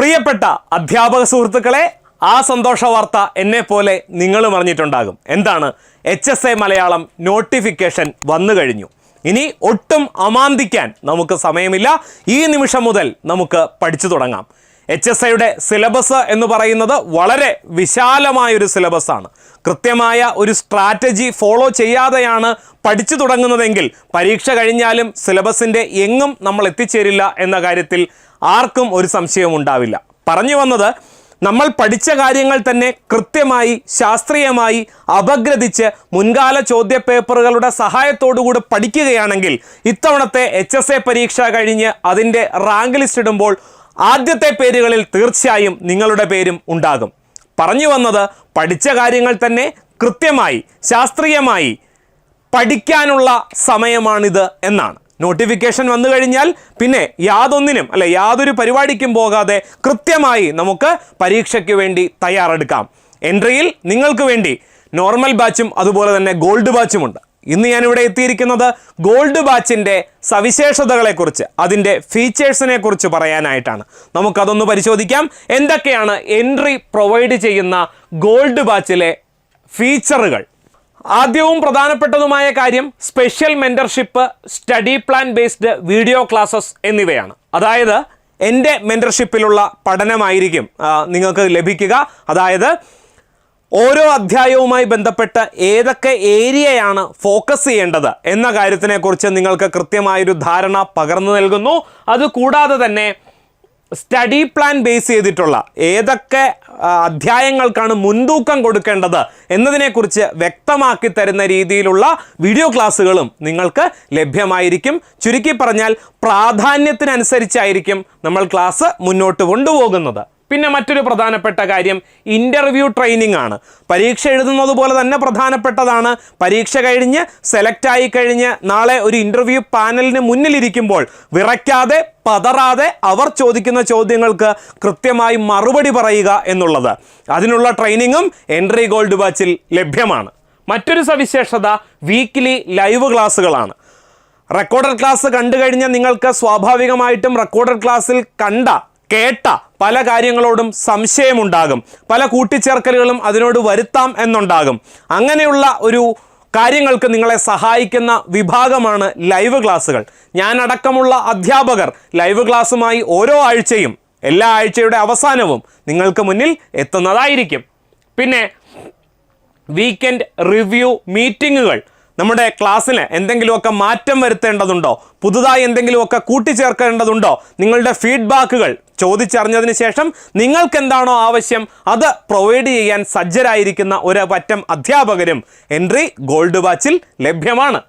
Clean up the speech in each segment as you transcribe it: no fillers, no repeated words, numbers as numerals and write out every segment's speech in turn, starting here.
പ്രിയപ്പെട്ട അധ്യാപക സുഹൃത്തുക്കളെ, ആ സന്തോഷ വാർത്ത എന്നെ പോലെ നിങ്ങളും അറിഞ്ഞിട്ടുണ്ടാകും. എന്താണ്? HSA മലയാളം നോട്ടിഫിക്കേഷൻ വന്നു കഴിഞ്ഞു. ഇനി ഒട്ടും അമാന്തിക്കാൻ നമുക്ക് സമയമില്ല. ഈ നിമിഷം മുതൽ നമുക്ക് പഠിച്ചു തുടങ്ങാം. HSAയുടെ സിലബസ് എന്ന് പറയുന്നത് വളരെ വിശാലമായൊരു സിലബസാണ്. കൃത്യമായ ഒരു സ്ട്രാറ്റജി ഫോളോ ചെയ്യാതെയാണ് പഠിച്ചു തുടങ്ങുന്നതെങ്കിൽ പരീക്ഷ കഴിഞ്ഞാലും സിലബസിൻ്റെ എങ്ങും നമ്മൾ എത്തിച്ചേരില്ല എന്ന കാര്യത്തിൽ ആർക്കും ഒരു സംശയവും ഉണ്ടാവില്ല. പറഞ്ഞു വന്നത്, നമ്മൾ പഠിച്ച കാര്യങ്ങൾ തന്നെ കൃത്യമായി ശാസ്ത്രീയമായി അപഗ്രഥിച്ച് മുൻകാല ചോദ്യപേപ്പറുകളുടെ സഹായത്തോടുകൂടി പഠിക്കുകയാണെങ്കിൽ ഇത്തവണത്തെ HSA പരീക്ഷ കഴിഞ്ഞ് അതിൻ്റെ റാങ്ക് ലിസ്റ്റ് ഇടുമ്പോൾ ആദ്യത്തെ പേരുകളിൽ തീർച്ചയായും നിങ്ങളുടെ പേരും ഉണ്ടാകും. പറഞ്ഞു വന്നത്, പഠിച്ച കാര്യങ്ങൾ തന്നെ കൃത്യമായി ശാസ്ത്രീയമായി പഠിക്കാനുള്ള സമയമാണിത് എന്നാണ്. നോട്ടിഫിക്കേഷൻ വന്നു കഴിഞ്ഞാൽ പിന്നെ യാതൊരു പരിപാടിക്കും പോകാതെ കൃത്യമായി നമുക്ക് പരീക്ഷയ്ക്ക് വേണ്ടി തയ്യാറെടുക്കാം. എൻട്രിയിൽ നിങ്ങൾക്ക് വേണ്ടി നോർമൽ ബാച്ചും അതുപോലെ തന്നെ ഗോൾഡ് ബാച്ചുമുണ്ട്. ഇന്ന് ഞാനിവിടെ എത്തിയിരിക്കുന്നത് ഗോൾഡ് ബാച്ചിൻ്റെ സവിശേഷതകളെക്കുറിച്ച്, അതിൻ്റെ ഫീച്ചേഴ്സിനെ കുറിച്ച് പറയാനായിട്ടാണ്. നമുക്കതൊന്ന് പരിശോധിക്കാം. എന്തൊക്കെയാണ് എൻട്രി പ്രൊവൈഡ് ചെയ്യുന്ന ഗോൾഡ് ബാച്ചിലെ ഫീച്ചറുകൾ? ആദ്യവും പ്രധാനപ്പെട്ടതുമായ കാര്യം special mentorship, study plan based video classes എന്നിവയാണ്. അതായത് എൻ്റെ മെൻറ്റർഷിപ്പിലുള്ള പഠനമായിരിക്കും നിങ്ങൾക്ക് ലഭിക്കുക. അതായത് ഓരോ അധ്യായവുമായി ബന്ധപ്പെട്ട് ഏതൊക്കെ ഏരിയയാണ് ഫോക്കസ് ചെയ്യേണ്ടത് എന്ന കാര്യത്തിനെക്കുറിച്ച് നിങ്ങൾക്ക് കൃത്യമായൊരു ധാരണ പകർന്നു നൽകുന്നു. അതുകൂടാതെ തന്നെ സ്റ്റഡി പ്ലാൻ ബേസ് ചെയ്തിട്ടുള്ള ഏതൊക്കെ അധ്യായങ്ങൾക്കാണ് മുൻതൂക്കം കൊടുക്കേണ്ടത് എന്നതിനെക്കുറിച്ച് വ്യക്തമാക്കി തരുന്ന രീതിയിലുള്ള വീഡിയോ ക്ലാസ്സുകളും നിങ്ങൾക്ക് ലഭ്യമായിരിക്കും. ചുരുക്കി പറഞ്ഞാൽ പ്രാധാന്യത്തിനനുസരിച്ചായിരിക്കും നമ്മൾ ക്ലാസ് മുന്നോട്ട് കൊണ്ടുപോകുന്നത്. പിന്നെ മറ്റൊരു പ്രധാനപ്പെട്ട കാര്യം ഇൻ്റർവ്യൂ ട്രെയിനിങ് ആണ്. പരീക്ഷ എഴുതുന്നത് പോലെ തന്നെ പ്രധാനപ്പെട്ടതാണ്. പരീക്ഷ കഴിഞ്ഞ് സെലക്ട് ആയി കഴിഞ്ഞ് നാളെ ഒരു ഇൻ്റർവ്യൂ പാനലിന് മുന്നിലിരിക്കുമ്പോൾ വിറയ്ക്കാതെ പതറാതെ അവർ ചോദിക്കുന്ന ചോദ്യങ്ങൾക്ക് കൃത്യമായി മറുപടി പറയുക എന്നുള്ളത്, അതിനുള്ള ട്രെയിനിങ്ങും എൻട്രി ഗോൾഡ് ബാച്ചിൽ ലഭ്യമാണ്. മറ്റൊരു സവിശേഷത വീക്ക്ലി ലൈവ് ക്ലാസ്സുകളാണ്. റെക്കോർഡഡ് ക്ലാസ് കണ്ടു കഴിഞ്ഞാൽ നിങ്ങൾക്ക് സ്വാഭാവികമായിട്ടും റെക്കോർഡഡ് ക്ലാസ്സിൽ കേട്ട പല കാര്യങ്ങളോടും സംശയമുണ്ടാകും. പല കൂട്ടിച്ചേർക്കലുകളും അതിനോട് വരുത്താം എന്നുണ്ടാകും. അങ്ങനെയുള്ള ഒരു കാര്യങ്ങൾക്ക് നിങ്ങളെ സഹായിക്കുന്ന വിഭാഗമാണ് ലൈവ് ക്ലാസ്സുകൾ. ഞാനടക്കമുള്ള അധ്യാപകർ ലൈവ് ക്ലാസ്സുമായി ഓരോ ആഴ്ചയും എല്ലാ ആഴ്ചയുടെ അവസാനവും നിങ്ങൾക്ക് മുന്നിൽ എത്തുന്നതായിരിക്കും. പിന്നെ വീക്കെൻഡ് റിവ്യൂ മീറ്റിങ്ങുകൾ. നമ്മുടെ ക്ലാസ്സിന് എന്തെങ്കിലുമൊക്കെ മാറ്റം വരുത്തേണ്ടതുണ്ടോ, പുതുതായി എന്തെങ്കിലുമൊക്കെ കൂട്ടിച്ചേർക്കേണ്ടതുണ്ടോ, നിങ്ങളുടെ ഫീഡ്ബാക്കുകൾ ചോദിച്ചറിഞ്ഞതിന് ശേഷം നിങ്ങൾക്ക് എന്താണോ ആവശ്യം അത് പ്രൊവൈഡ് ചെയ്യാൻ സജ്ജരായിരിക്കുന്ന ഒരു പറ്റം അധ്യാപകരും എൻട്രി ഗോൾഡ് ബാച്ചിൽ ലഭ്യമാണ്.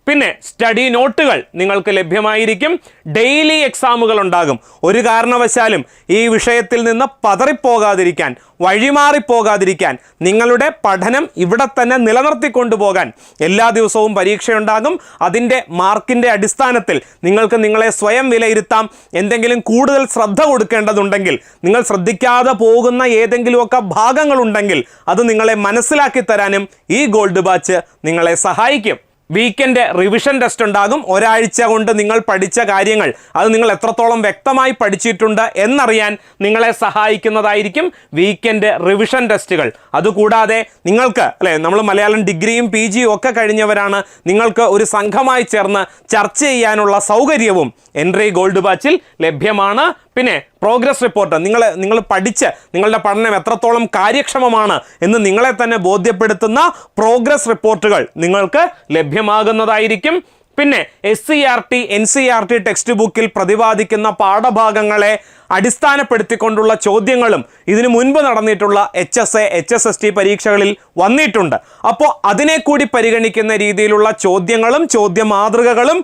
പിന്നെ സ്റ്റഡി നോട്ടുകൾ നിങ്ങൾക്ക് ലഭ്യമായിരിക്കും. ഡെയിലി എക്സാമുകൾ ഉണ്ടാകും. ഒരു കാരണവശാലും ഈ വിഷയത്തിൽ നിന്ന് പതറിപ്പോകാതിരിക്കാൻ, വഴിമാറിപ്പോകാതിരിക്കാൻ, നിങ്ങളുടെ പഠനം ഇവിടെ തന്നെ നിലനിർത്തിക്കൊണ്ടുപോകാൻ എല്ലാ ദിവസവും പരീക്ഷയുണ്ടാകും. അതിൻ്റെ മാർക്കിൻ്റെ അടിസ്ഥാനത്തിൽ നിങ്ങൾക്ക് നിങ്ങളെ സ്വയം വിലയിരുത്താം. എന്തെങ്കിലും കൂടുതൽ ശ്രദ്ധ കൊടുക്കേണ്ടതുണ്ടെങ്കിൽ, നിങ്ങൾ ശ്രദ്ധിക്കാതെ പോകുന്ന ഏതെങ്കിലുമൊക്കെ ഭാഗങ്ങളുണ്ടെങ്കിൽ അത് നിങ്ങളെ മനസ്സിലാക്കി തരാനും ഈ ഗോൾഡ് ബാച്ച് നിങ്ങളെ സഹായിക്കും. വീക്കെൻഡ് റിവിഷൻ ടെസ്റ്റ് ഉണ്ടാകും. ഒരാഴ്ച കൊണ്ട് നിങ്ങൾ പഠിച്ച കാര്യങ്ങൾ അത് നിങ്ങൾ എത്രത്തോളം വ്യക്തമായി പഠിച്ചിട്ടുണ്ട് എന്നറിയാൻ നിങ്ങളെ സഹായിക്കുന്നതായിരിക്കും വീക്കെൻഡ് റിവിഷൻ ടെസ്റ്റുകൾ. അതുകൂടാതെ നിങ്ങൾക്ക് നമ്മൾ മലയാളം ഡിഗ്രിയും PGയും ഒക്കെ കഴിഞ്ഞവരാണ്. നിങ്ങൾക്ക് ഒരു സംഘമായി ചേർന്ന് ചർച്ച ചെയ്യാനുള്ള സൗകര്യവും എൻട്രി ഗോൾഡ് ബാച്ചിൽ ലഭ്യമാണ്. പിന്നെ പ്രോഗ്രസ് റിപ്പോർട്ട്, നിങ്ങൾ പഠിച്ച് നിങ്ങളുടെ പഠനം എത്രത്തോളം കാര്യക്ഷമമാണ് എന്ന് നിങ്ങളെ തന്നെ ബോധ്യപ്പെടുത്തുന്ന പ്രോഗ്രസ് റിപ്പോർട്ടുകൾ നിങ്ങൾക്ക് ലഭ്യമാകുന്നതായിരിക്കും. പിന്നെ SCERT NCERT ടെക്സ്റ്റ് ബുക്കിൽ പ്രതിപാദിക്കുന്ന പാഠഭാഗങ്ങളെ അടിസ്ഥാനപ്പെടുത്തിക്കൊണ്ടുള്ള ചോദ്യങ്ങളും ഇതിനു മുൻപ് നടന്നിട്ടുള്ള HSA HSST പരീക്ഷകളിൽ വന്നിട്ടുണ്ട്. അപ്പോൾ അതിനെ കൂടി പരിഗണിക്കുന്ന രീതിയിലുള്ള ചോദ്യങ്ങളും ചോദ്യമാതൃകകളും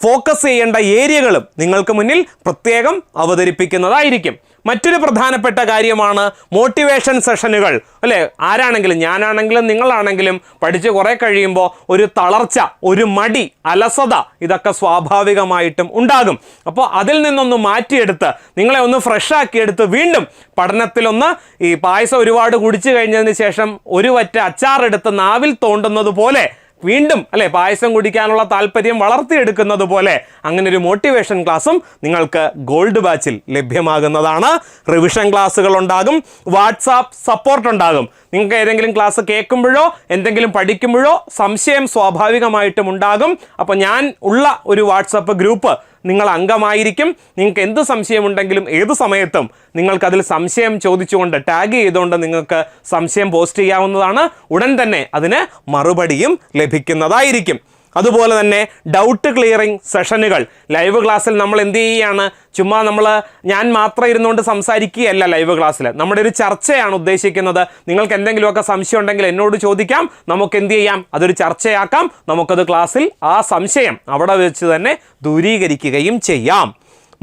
ഫോക്കസ് ചെയ്യേണ്ട ഏരിയകളും നിങ്ങൾക്ക് മുന്നിൽ പ്രത്യേകം അവതരിപ്പിക്കുന്നതായിരിക്കും. മറ്റൊരു പ്രധാനപ്പെട്ട കാര്യമാണ് മോട്ടിവേഷൻ സെഷനുകൾ. ആരാണെങ്കിലും, ഞാനാണെങ്കിലും നിങ്ങളാണെങ്കിലും പഠിച്ച് കുറേ കഴിയുമ്പോൾ ഒരു തളർച്ച, ഒരു മടി, അലസത ഇതൊക്കെ സ്വാഭാവികമായിട്ടും ഉണ്ടാകും. അപ്പോൾ അതിൽ നിന്നൊന്ന് മാറ്റിയെടുത്ത് നിങ്ങളെ ഒന്ന് ഫ്രഷാക്കിയെടുത്ത് വീണ്ടും പഠനത്തിലൊന്ന് ഈ പായസം ഒരുപാട് കുടിച്ചു കഴിഞ്ഞതിന് ശേഷം ഒരു വറ്റ അച്ചാറെടുത്ത് നാവിൽ തോണ്ടുന്നത് പോലെ വീണ്ടും അല്ലെ പായസം കുടിക്കാനുള്ള താല്പര്യം വളർത്തിയെടുക്കുന്നത് പോലെ അങ്ങനെ ഒരു മോട്ടിവേഷൻ ക്ലാസ്സും നിങ്ങൾക്ക് ഗോൾഡ് ബാച്ചിൽ ലഭ്യമാകുന്നതാണ്. റിവിഷൻ ക്ലാസ്സുകൾ ഉണ്ടാകും, വാട്സാപ്പ് സപ്പോർട്ട് ഉണ്ടാകും. നിങ്ങൾക്ക് ഏതെങ്കിലും ക്ലാസ് കേൾക്കുമ്പോഴോ എന്തെങ്കിലും പഠിക്കുമ്പോഴോ സംശയം സ്വാഭാവികമായിട്ടും ഉണ്ടാകും. അപ്പോൾ ഞാൻ ഉള്ള ഒരു വാട്സാപ്പ് ഗ്രൂപ്പ് നിങ്ങൾ അംഗമായിരിക്കും. നിങ്ങൾക്ക് എന്ത് സംശയമുണ്ടെങ്കിലും ഏത് സമയത്തും നിങ്ങൾക്കതിൽ സംശയം ചോദിച്ചുകൊണ്ട് ടാഗ് ചെയ്തുകൊണ്ട് നിങ്ങൾക്ക് സംശയം പോസ്റ്റ് ചെയ്യാവുന്നതാണ്. ഉടൻ തന്നെ അതിന് മറുപടിയും ലഭിക്കുന്നതായിരിക്കും. അതുപോലെ തന്നെ ഡൗട്ട് ക്ലിയറിംഗ് സെഷനുകൾ ലൈവ് ക്ലാസ്സിൽ നമ്മൾ എന്ത് ചെയ്യുകയാണ്, ചുമ്മാ ഞാൻ മാത്രം ഇരുന്നുകൊണ്ട് സംസാരിക്കുകയല്ല. ലൈവ് ക്ലാസ്സിൽ നമ്മുടെ ഒരു ചർച്ചയാണ് ഉദ്ദേശിക്കുന്നത്. നിങ്ങൾക്ക് എന്തെങ്കിലുമൊക്കെ സംശയം ഉണ്ടെങ്കിൽ എന്നോട് ചോദിക്കാം, നമുക്ക് എന്ത് ചെയ്യാം, അതൊരു ചർച്ചയാക്കാം. നമുക്കത് ക്ലാസ്സിൽ ആ സംശയം അവിടെ വെച്ച് തന്നെ ദൂരീകരിക്കുകയും ചെയ്യാം.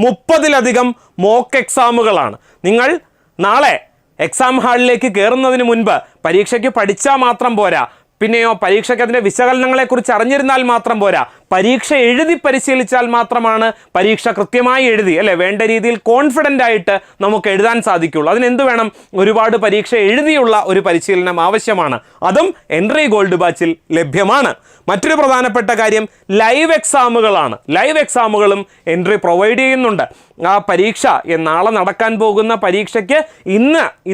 30-ലധികം മോക്ക് എക്സാമുകളാണ്. നിങ്ങൾ നാളെ എക്സാം ഹാളിലേക്ക് കയറുന്നതിന് മുൻപ് പരീക്ഷയ്ക്ക് പഠിച്ചാൽ മാത്രം പോരാ, പിന്നെയോ പരീക്ഷയ്ക്ക് അതിൻ്റെ വിശകലനങ്ങളെക്കുറിച്ച് അറിഞ്ഞിരുന്നാൽ മാത്രം പോരാ, പരീക്ഷ എഴുതി പരിശീലിച്ചാൽ മാത്രമാണ് പരീക്ഷ കൃത്യമായി എഴുതി അല്ലെ വേണ്ട രീതിയിൽ കോൺഫിഡൻ്റ് ആയിട്ട് നമുക്ക് എഴുതാൻ സാധിക്കുള്ളൂ. അതിനെന്ത് വേണം, ഒരുപാട് പരീക്ഷ എഴുതിയുള്ള ഒരു പരിശീലനം ആവശ്യമാണ്. അതും എൻട്രി ഗോൾഡ് ബാച്ചിൽ ലഭ്യമാണ്. മറ്റൊരു പ്രധാനപ്പെട്ട കാര്യം ലൈവ് എക്സാമുകളാണ്. ലൈവ് എക്സാമുകളും എൻട്രി പ്രൊവൈഡ് ചെയ്യുന്നുണ്ട്. ആ പരീക്ഷ നാളെ നടക്കാൻ പോകുന്ന പരീക്ഷയ്ക്ക്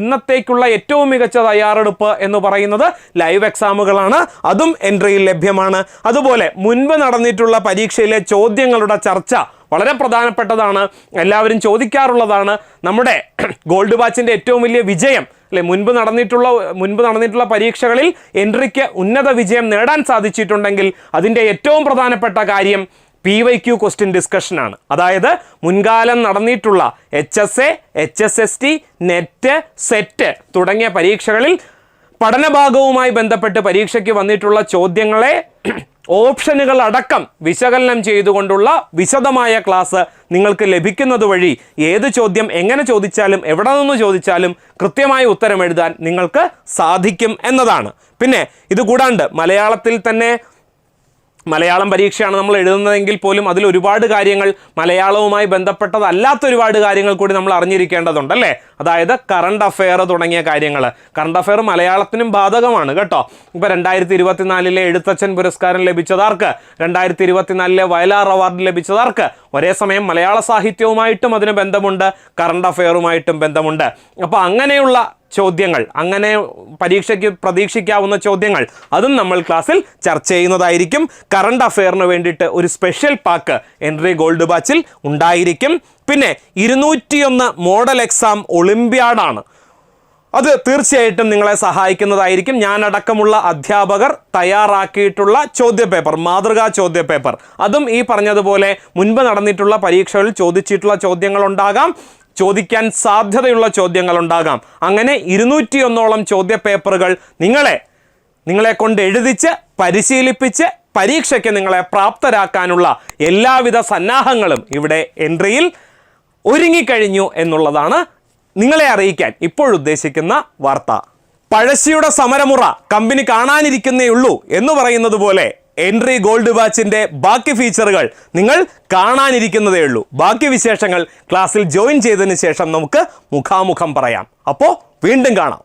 ഇന്നത്തേക്കുള്ള ഏറ്റവും മികച്ച തയ്യാറെടുപ്പ് എന്ന് പറയുന്നത് ലൈവ് എക്സാമുകളാണ്. അതും എൻട്രിയിൽ ലഭ്യമാണ്. അതുപോലെ മുൻപ് നടന്നിട്ടുള്ള പരീക്ഷയിലെ ചോദ്യങ്ങളുടെ ചർച്ച വളരെ പ്രധാനപ്പെട്ടതാണ്, എല്ലാവരും ചോദിക്കാറുള്ളതാണ്. നമ്മുടെ ഗോൾഡ് ബാച്ചിൻ്റെ ഏറ്റവും വലിയ വിജയം അല്ലെ മുൻപ് നടന്നിട്ടുള്ള പരീക്ഷകളിൽ എൻട്രിക്ക് ഉന്നത വിജയം നേടാൻ സാധിച്ചിട്ടുണ്ടെങ്കിൽ അതിൻ്റെ ഏറ്റവും പ്രധാനപ്പെട്ട കാര്യം PYQ ക്വസ്റ്റ്യൻ ഡിസ്കഷനാണ്. അതായത് മുൻകാലം നടന്നിട്ടുള്ള HSA, HSST, നെറ്റ്, സെറ്റ് തുടങ്ങിയ പരീക്ഷകളിൽ പഠനഭാഗവുമായി ബന്ധപ്പെട്ട് പരീക്ഷയ്ക്ക് വന്നിട്ടുള്ള ചോദ്യങ്ങളെ ഓപ്ഷനുകൾ അടക്കം വിശകലനം ചെയ്തുകൊണ്ടുള്ള വിശദമായ ക്ലാസ് നിങ്ങൾക്ക് ലഭിക്കുന്നത് വഴി ഏത് ചോദ്യം എങ്ങനെ ചോദിച്ചാലും എവിടെ നിന്ന് ചോദിച്ചാലും കൃത്യമായ ഉത്തരം എഴുതാൻ നിങ്ങൾക്ക് സാധിക്കും എന്നതാണ്. പിന്നെ ഇത് കൂടാണ്ട് മലയാളത്തിൽ തന്നെ മലയാളം പരീക്ഷയാണ് നമ്മൾ എഴുതുന്നതെങ്കിൽ പോലും അതിൽ ഒരുപാട് കാര്യങ്ങൾ മലയാളവുമായി ബന്ധപ്പെട്ടതല്ലാത്ത ഒരുപാട് കാര്യങ്ങൾ കൂടി നമ്മൾ അറിഞ്ഞിരിക്കേണ്ടതുണ്ട് അല്ലേ. അതായത് കറണ്ട് അഫെയർ തുടങ്ങിയ കാര്യങ്ങൾ. കറണ്ട് അഫെയർ മലയാളത്തിനും ബാധകമാണ് കേട്ടോ. ഇപ്പോൾ 2024 എഴുത്തച്ഛൻ പുരസ്കാരം ലഭിച്ചതാർക്ക്, 2024 വയലാർ അവാർഡ് ലഭിച്ചതാർക്ക് ഒരേ സമയം മലയാള സാഹിത്യവുമായിട്ടും അതിന് ബന്ധമുണ്ട്, കറണ്ട് അഫെയറുമായിട്ടും ബന്ധമുണ്ട്. അപ്പോൾ അങ്ങനെയുള്ള ചോദ്യങ്ങൾ, അങ്ങനെ പരീക്ഷയ്ക്ക് പ്രതീക്ഷിക്കാവുന്ന ചോദ്യങ്ങൾ അതും നമ്മൾ ക്ലാസ്സിൽ ചർച്ച ചെയ്യുന്നതായിരിക്കും. കറണ്ട് അഫെയറിന് വേണ്ടിയിട്ട് ഒരു സ്പെഷ്യൽ പാക്ക് എൻട്രി ഗോൾഡ് ബാച്ചിൽ ഉണ്ടായിരിക്കും. പിന്നെ 201 മോഡൽ എക്സാം ഒളിമ്പ്യാഡാണ്. അത് തീർച്ചയായിട്ടും നിങ്ങളെ സഹായിക്കുന്നതായിരിക്കും. ഞാനടക്കമുള്ള അധ്യാപകർ തയ്യാറാക്കിയിട്ടുള്ള ചോദ്യപേപ്പർ, മാതൃകാ ചോദ്യപേപ്പർ, അതും ഈ പറഞ്ഞതുപോലെ മുൻപ് നടന്നിട്ടുള്ള പരീക്ഷകളിൽ ചോദിച്ചിട്ടുള്ള ചോദ്യങ്ങളുണ്ടാകാം, ചോദിക്കാൻ സാധ്യതയുള്ള ചോദ്യങ്ങളുണ്ടാകാം. അങ്ങനെ 201ഓളം ചോദ്യപേപ്പറുകൾ നിങ്ങളെ കൊണ്ട് എഴുതിച്ച് പരിശീലിപ്പിച്ച് പരീക്ഷയ്ക്ക് നിങ്ങളെ പ്രാപ്തരാക്കാനുള്ള എല്ലാവിധ സന്നാഹങ്ങളും ഇവിടെ എൻട്രിയിൽ ഒരുങ്ങിക്കഴിഞ്ഞു എന്നുള്ളതാണ് നിങ്ങളെ അറിയിക്കാൻ ഇപ്പോഴുദ്ദേശിക്കുന്ന വാർത്ത. പഴശ്ശിയുടെ സമരമുറ കമ്പനി കാണാനിരിക്കുന്നേ ഉള്ളൂ എന്ന് പറയുന്നത് പോലെ എൻട്രി ഗോൾഡ് ബാച്ചിൻ്റെ ബാക്കി ഫീച്ചറുകൾ നിങ്ങൾ കാണാനിരിക്കുന്നതേ ഉള്ളൂ. ബാക്കി വിശേഷങ്ങൾ ക്ലാസ്സിൽ ജോയിൻ ചെയ്തതിന് ശേഷം നമുക്ക് മുഖാമുഖം പറയാം. അപ്പോൾ വീണ്ടും കാണാം.